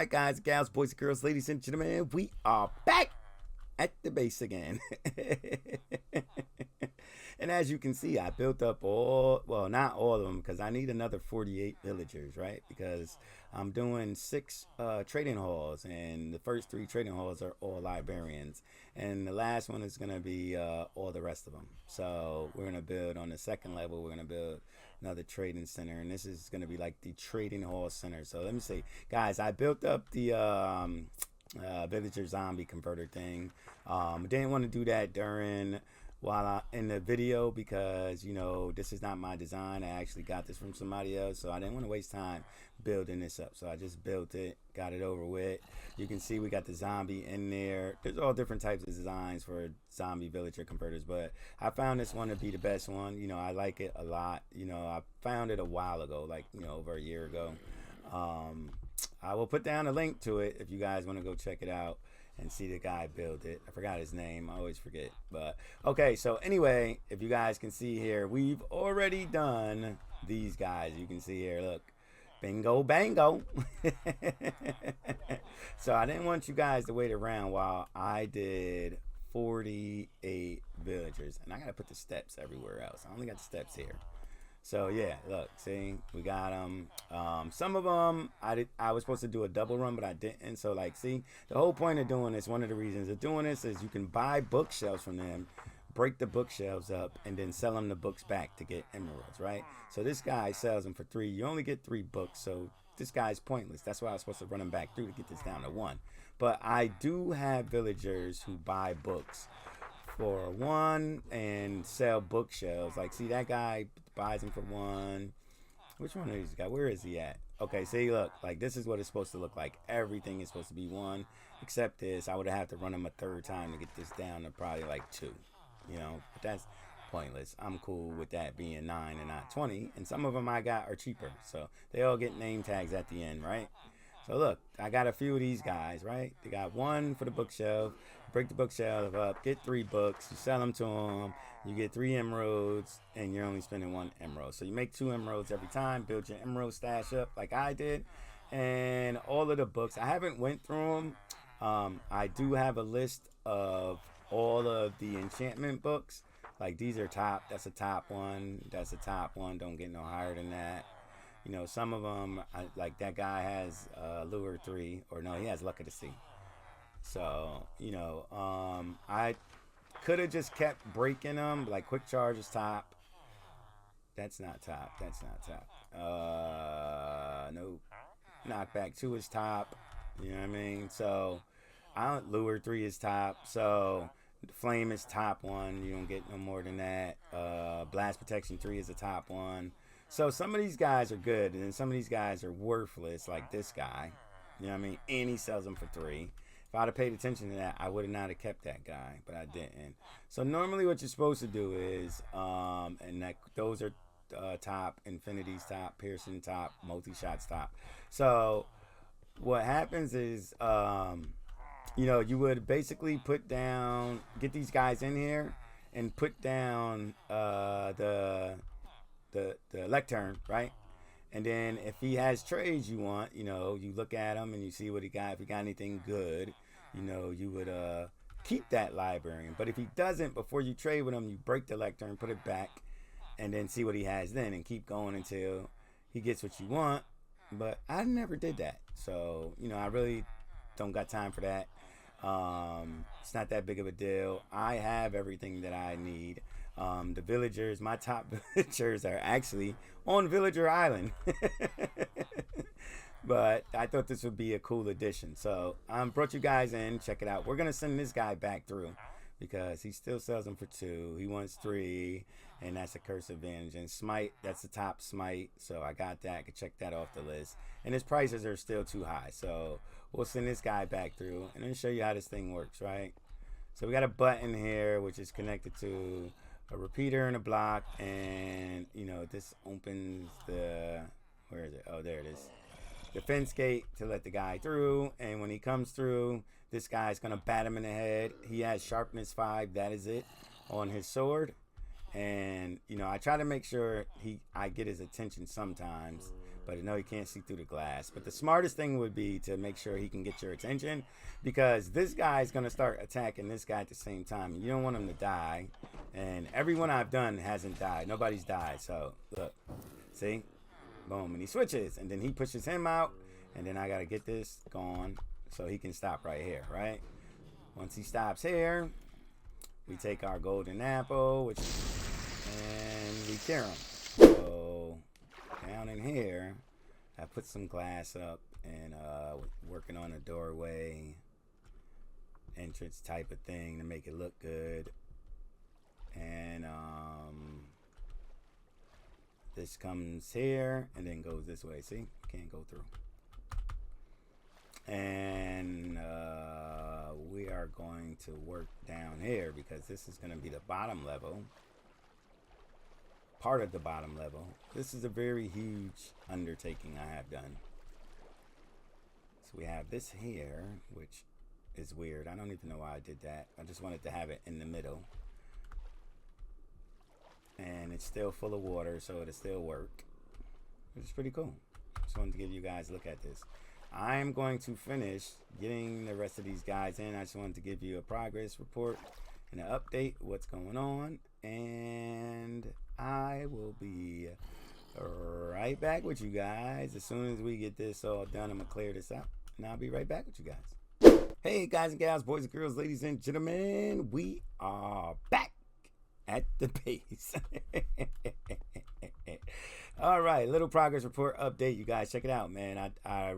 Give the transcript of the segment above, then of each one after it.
Alright guys, gals, boys and girls, ladies and gentlemen, we are back at the base again. And as you can see, I built up all, well, not all of them, because I need another 48 villagers, right? Because I'm doing 6 trading halls, and the first 3 trading halls are all librarians, and the last one is going to be all the rest of them. So we're going to build on the second level, we're going to build another trading center, and this is going to be like the trading hall center. So let me see, guys, I built up the villager zombie converter thing. Didn't want to do that during while in the video because, you know, this is not my design. I actually got this from somebody else, so I didn't want to waste time building this up. So I just built it, got it over with. You can see we got the zombie in there. There's all different types of designs for zombie villager converters, but I found this one to be the best one. You know, I like it a lot. You know, I found it a while ago, like, you know, over a year ago. I will put down a link to it if you guys want to go check it out and see the guy build it. I forgot his name. I always forget. But okay, so anyway, if you guys can see here, we've already done these guys. You can see here, look, bingo bango. So I didn't want you guys to wait around while I did 48 villagers, and I gotta put the steps everywhere else. I only got the steps here. So yeah, look, see, we got them. Some of them I was supposed to do a double run, but I didn't. So like, see, the whole point of doing this, one of the reasons of doing this is you can buy bookshelves from them, break the bookshelves up, and then sell them the books back to get emeralds, right? So this guy sells them for 3. You only get 3 books, so this guy's pointless. That's why I was supposed to run him back through to get this down to 1. But I do have villagers who buy books for 1 and sell bookshelves. Like, see, that guy buys them for 1. Which one of these guys? Where is he at? Okay, see, look, like, this is what it's supposed to look like. Everything is supposed to be 1 except this. I would have to run them a 3rd time to get this down to probably like 2, you know, but that's pointless. I'm cool with that being 9 and not 20, and some of them I got are cheaper, so they all get name tags at the end, right? So look, I got a few of these guys, right? They got 1 for the bookshelf. Break the bookshelf up, get 3 books, you sell them to them, you get 3 emeralds, and you're only spending 1 emerald. So you make 2 emeralds every time, build your emerald stash up like I did. And all of the books, I haven't went through them. I do have a list of all of the enchantment books. Like, these are top, that's a top one, that's a top one, don't get no higher than that. You know, some of them, like that guy has Lure 3, or no, he has Luck of the Sea. So, you know, I could have just kept breaking them. Like, Quick Charge is top. That's not top. That's not top. No. Knockback 2 is top. You know what I mean? So, Lure 3 is top. So, Flame is top 1. You don't get no more than that. Blast Protection 3 is a top 1. So, some of these guys are good, and then some of these guys are worthless, like this guy. You know what I mean? And he sells them for 3. If I'd have paid attention to that, I would not have kept that guy, but I didn't. So normally what you're supposed to do is, and that those are top, Infinity's top, Piercing top, Multi-Shots top. So what happens is, you know, you would basically put down, get these guys in here and put down the lectern, right? And then if he has trades you want, you know, you look at him and you see what he got. If he got anything good, you know, you would keep that librarian. But if he doesn't, before you trade with him, you break the lectern, put it back, and then see what he has then and keep going until he gets what you want. But I never did that. So, you know, I really don't got time for that. It's not that big of a deal. I have everything that I need. The villagers, my top villagers are actually on Villager Island. But I thought this would be a cool addition. So I brought you guys in. Check it out. We're going to send this guy back through because he still sells them for 2. He wants 3, and that's a Curse of Vengeance. And Smite, that's the top Smite. So I got that. I could check that off the list. And his prices are still too high. So we'll send this guy back through and then show you how this thing works, right? So we got a button here, which is connected to a repeater and a block, and you know, this opens the, where is it? Oh, there it is, the fence gate to let the guy through. And when he comes through, this guy's gonna bat him in the head. He has sharpness 5, that is it, on his sword. And you know, I try to make sure I get his attention sometimes, But no, he can't see through the glass. But the smartest thing would be to make sure he can get your attention, because this guy's going to start attacking this guy at the same time. And you don't want him to die. And everyone I've done hasn't died. Nobody's died. So, look. See? Boom. And he switches. And then he pushes him out. And then I got to get this gone so he can stop right here, right? Once he stops here, we take our golden apple, and we cure him. So down in here, I put some glass up and working on a doorway entrance type of thing to make it look good. And this comes here and then goes this way. See, can't go through. And we are going to work down here because this is going to be the bottom level. Part of the bottom level. This is a very huge undertaking I have done. So we have this here, which is weird. I don't even know why I did that. I just wanted to have it in the middle. And it's still full of water, so it'll still work. Which is pretty cool. Just wanted to give you guys a look at this. I am going to finish getting the rest of these guys in. I just wanted to give you a progress report and an update what's going on, and I will be right back with you guys as soon as we get this all done. I'm gonna clear this out and I'll be right back with you guys. Hey guys and gals, boys and girls, ladies and gentlemen, we are back at the base. All right, little progress report update, you guys. Check it out, man. I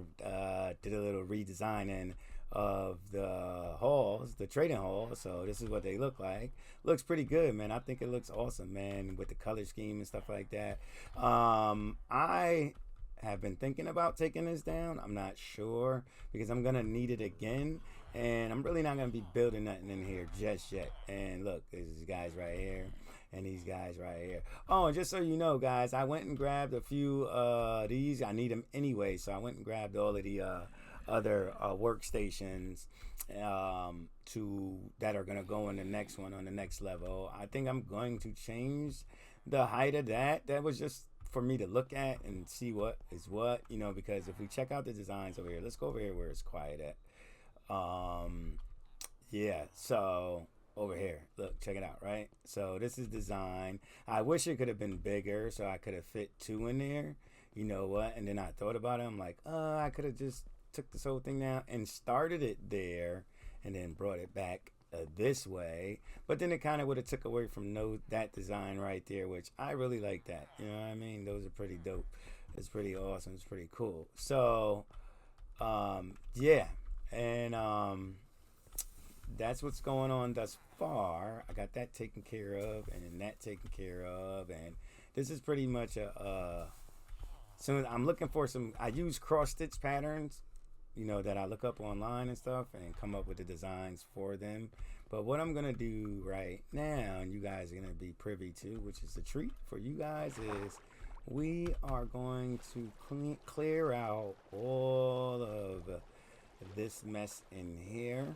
did a little redesigning of the halls, the trading hall. So this is what they look like. Looks pretty good, man. I think it looks awesome, man, with the color scheme and stuff like that. I have been thinking about taking this down. I'm not sure because I'm gonna need it again, and I'm really not gonna be building nothing in here just yet. And look, there's these guys right here and these guys right here. Oh, and just so you know, guys, I went and grabbed a few these. I need them anyway, so I went and grabbed all of the other workstations that are gonna go in the next one on the next level. I think I'm going to change the height of that. That was just for me to look at and see what is what, you know, because if we check out the designs over here, let's go over here where it's quiet at. Yeah, so over here, look, check it out, right? So this is design. I wish it could have been bigger so I could have fit 2 in there, you know what? And then I thought about it. I'm like, I could have just took this whole thing down and started it there and then brought it back this way. But then it kind of would have took away from that design right there, which I really like that. You know what I mean? Those are pretty dope. It's pretty awesome. It's pretty cool. So, yeah. And that's what's going on thus far. I got that taken care of and then that taken care of. And this is pretty much so I'm looking for some, I use cross stitch patterns, you know, that I look up online and stuff and come up with the designs for them. But what I'm gonna do right now, and you guys are gonna be privy to, which is a treat for you guys, is we are going to clear out all of this mess in here.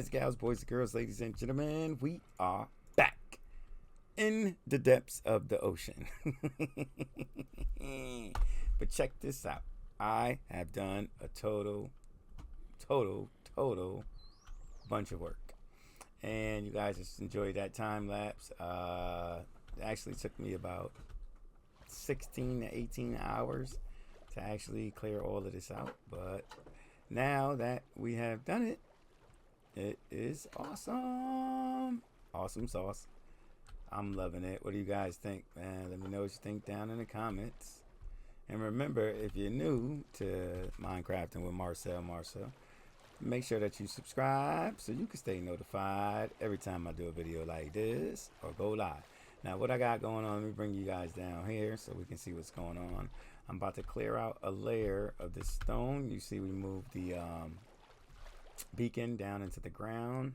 guys, gals, boys and girls, ladies and gentlemen, we are back in the depths of the ocean. But check this out. I have done a total bunch of work. And you guys just enjoyed that time lapse. It actually took me about 16 to 18 hours to actually clear all of this out. But now that we have done it, it is awesome. Awesome sauce. I'm loving it. What do you guys think, man? Let me know what you think down in the comments. And remember, if you're new to MineCraft'N with MarcelMarso, make sure that you subscribe so you can stay notified every time I do a video like this or go live. Now, what I got going on, let me bring you guys down here so we can see what's going on. I'm about to clear out a layer of this stone. You see we moved the beacon down into the ground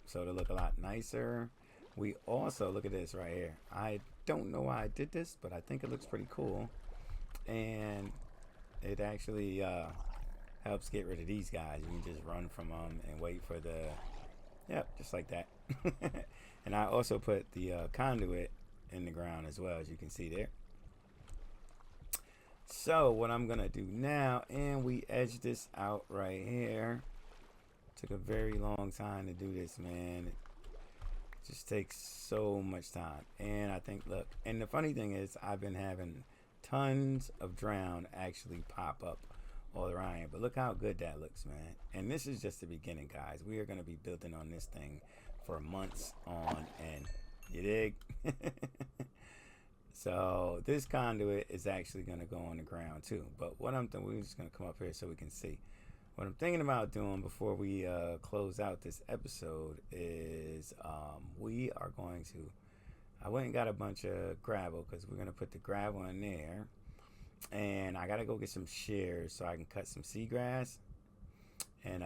so it'll look a lot nicer. We also, look at this right here. I don't know why I did this, but I think it looks pretty cool. And it actually helps get rid of these guys. You can just run from them and wait for the, yep, just like that. And I also put the conduit in the ground as well, as you can see there. So what I'm gonna do now, and we edge this out right here. Took a very long time to do this, man. It just takes so much time. And I think, look, and the funny thing is I've been having tons of drown actually pop up all around here. But look how good that looks, man. And this is just the beginning, guys. We are gonna be building on this thing for months on end. You dig? So this conduit is actually going to go on the ground too. But what I'm thinking, we're just going to come up here so we can see. What I'm thinking about doing before we close out this episode is we are going to, I went and got a bunch of gravel because we're going to put the gravel in there. And I got to go get some shears so I can cut some seagrass. And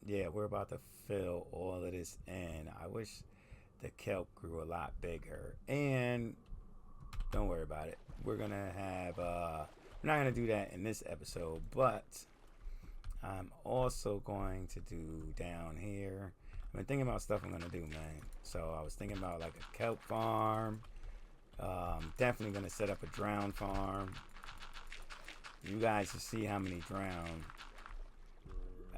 yeah, we're about to fill all of this in. I wish the kelp grew a lot bigger. And don't worry about it. We're gonna have we're not gonna do that in this episode, but I'm also going to do down here. I've been thinking about stuff I'm gonna do, man. So I was thinking about like a kelp farm. Definitely gonna set up a drown farm. You guys should see how many drown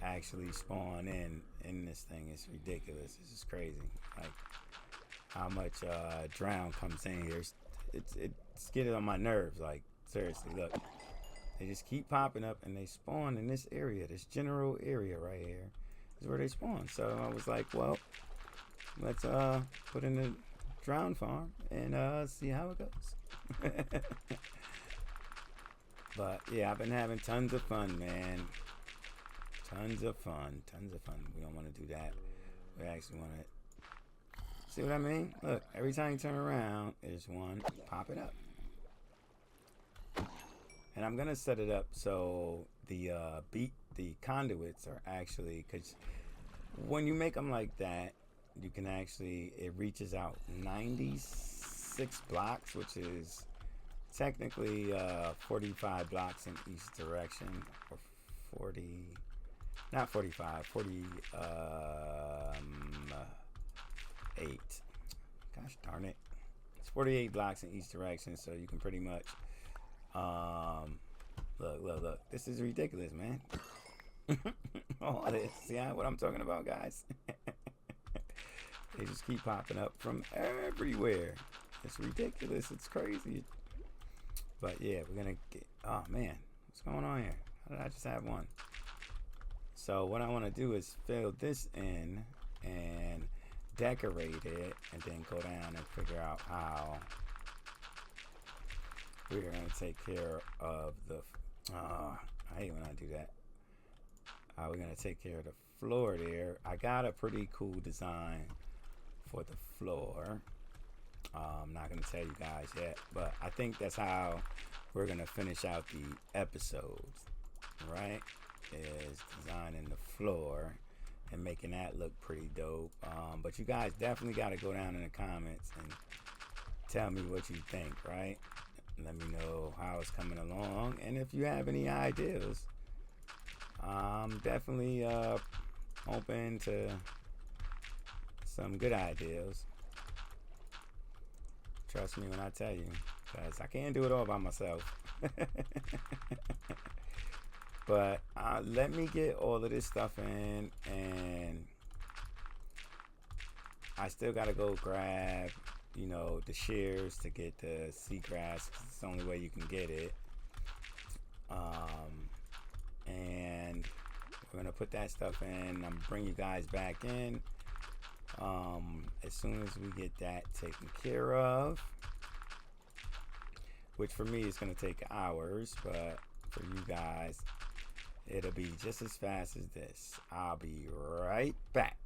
actually spawn in this thing. It's ridiculous. This is crazy. Like how much drown comes in here. It's getting on my nerves. Like seriously, look, they just keep popping up and they spawn in this area, this general area right here is where they spawn. So I was like, well, let's put in the drown farm and see how it goes. But yeah, I've been having tons of fun, man. Tons of fun. We don't want to do that. We actually want to, see what I mean? Look, every time you turn around, there's one popping up. And I'm gonna set it up so the conduits are actually, because when you make them like that, you can actually, it reaches out 96 blocks, which is technically 45 blocks in each direction, or 40, not 45, 48. Gosh darn it. It's 48 blocks in each direction, so you can pretty much look. This is ridiculous, man. All this. See what I'm talking about, guys? They just keep popping up from everywhere. It's ridiculous. It's crazy. But yeah, we're gonna get, oh man, what's going on here? How did I just have one? So what I want to do is fill this in and decorate it, and then go down and figure out how we're going to take care of the, I hate when I do that. We're going to take care of the floor there. I got a pretty cool design for the floor. I'm not going to tell you guys yet, but I think that's how we're going to finish out the episodes, right? Is designing the floor and making that look pretty dope. But you guys definitely got to go down in the comments and tell me what you think, right? Let me know how it's coming along, and if you have any ideas, I'm definitely open to some good ideas. Trust me when I tell you, because I can't do it all by myself. But let me get all of this stuff in, and I still gotta go grab, you know, the shears to get the seagrass, 'cause it's the only way you can get it. And we're gonna put that stuff in. I'm gonna bring you guys back in as soon as we get that taken care of, which for me is gonna take hours, but for you guys it'll be just as fast as this. I'll be right back.